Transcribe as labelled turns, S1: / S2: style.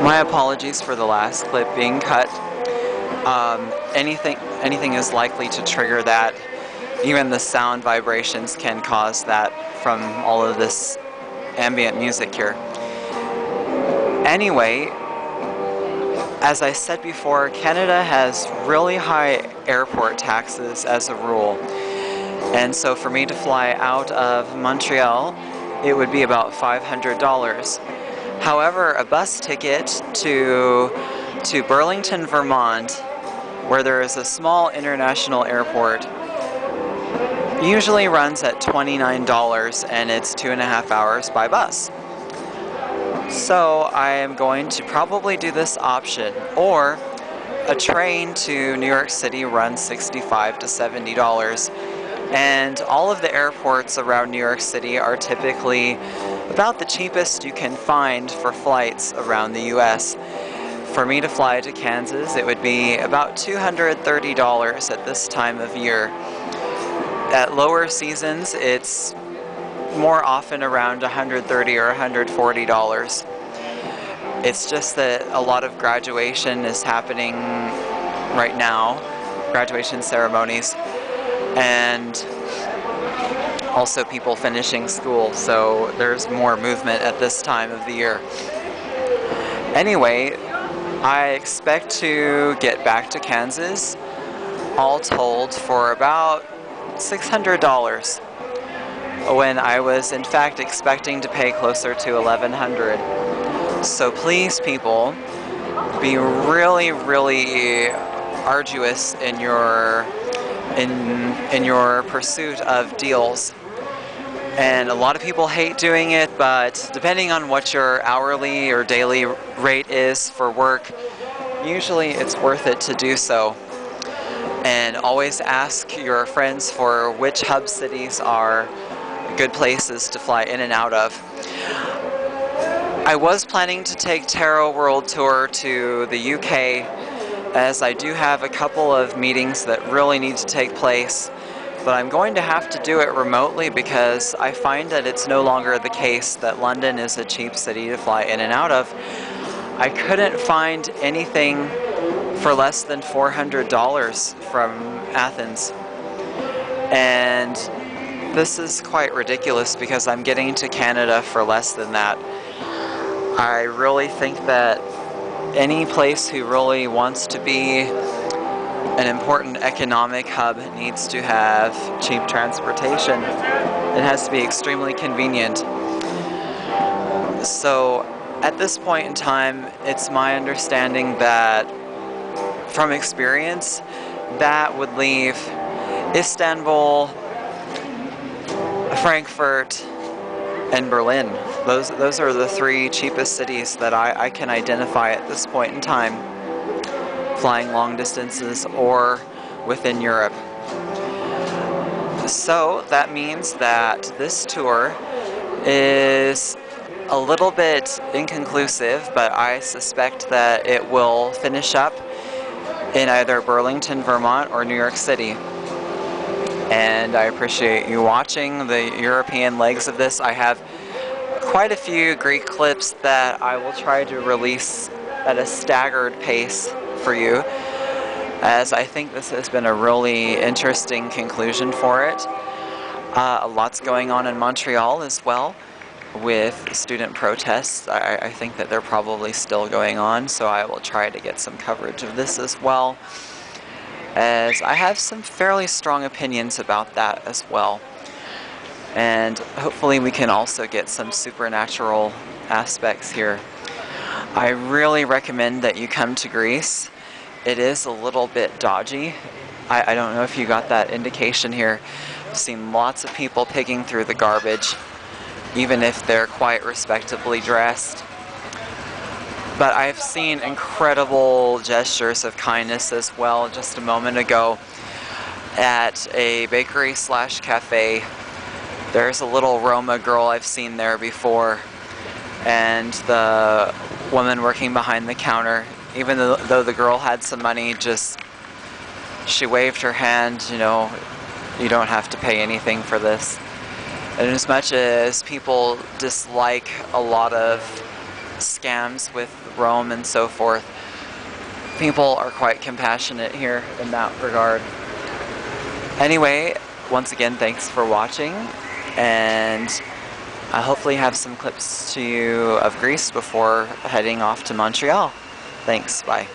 S1: My apologies for the last clip being cut. Anything is likely to trigger that. Even the sound vibrations can cause that from all of this ambient music here. Anyway, as I said before, Canada has really high airport taxes as a rule. And so for me to fly out of Montreal, it would be about $500. However, a bus ticket to Burlington, Vermont, where there is a small international airport, usually runs at $29, and it's 2.5 hours by bus. So I am going to probably do this option, or a train to New York City runs $65 to $70. And all of the airports around New York City are typically about the cheapest you can find for flights around the US. For me to fly to Kansas, it would be about $230 at this time of year. At lower seasons, it's more often around $130 or $140. It's just that a lot of graduation is happening right now, graduation ceremonies, and also people finishing school, so there's more movement at this time of the year. Anyway, I expect to get back to Kansas, all told, for about $600, when I was in fact expecting to pay closer to $1,100. So please, people, be really, really arduous in your pursuit of deals. And a lot of people hate doing it, but depending on what your hourly or daily rate is for work, usually it's worth it to do so. And always ask your friends for which hub cities are good places to fly in and out of. I was planning to take Tarot World Tour to the UK, as I do have a couple of meetings that really need to take place, but I'm going to have to do it remotely because I find that it's no longer the case that London is a cheap city to fly in and out of. I couldn't find anything for less than $400 from Athens. And this is quite ridiculous because I'm getting to Canada for less than that. I really think that any place who really wants to be an important economic hub needs to have cheap transportation. It has to be extremely convenient. So at this point in time, it's my understanding that, from experience, that would leave Istanbul, Frankfurt, and Berlin. Those are the three cheapest cities that I can identify at this point in time, flying long distances or within Europe. So that means that this tour is a little bit inconclusive, but I suspect that it will finish up in either Burlington, Vermont, or New York City. And I appreciate you watching the European legs of this. I have quite a few Greek clips that I will try to release at a staggered pace for you, as I think this has been a really interesting conclusion for it. Lots going on in Montreal as well with student protests. I think that they're probably still going on, so I will try to get some coverage of this as well, as I have some fairly strong opinions about that as well. And hopefully we can also get some supernatural aspects here. I really recommend that you come to Greece. It is a little bit dodgy. I don't know if you got that indication here. I've seen lots of people picking through the garbage, even if they're quite respectably dressed. But I've seen incredible gestures of kindness as well. Just a moment ago at a bakery slash cafe, there's a little Roma girl I've seen there before, and the woman working behind the counter, even though the girl had some money, she waved her hand, you know, you don't have to pay anything for this. And as much as people dislike a lot of scams with Rome and so forth. People are quite compassionate here in that regard. Anyway, once again, thanks for watching, and I'll hopefully have some clips to you of Greece before heading off to Montreal. Thanks, bye.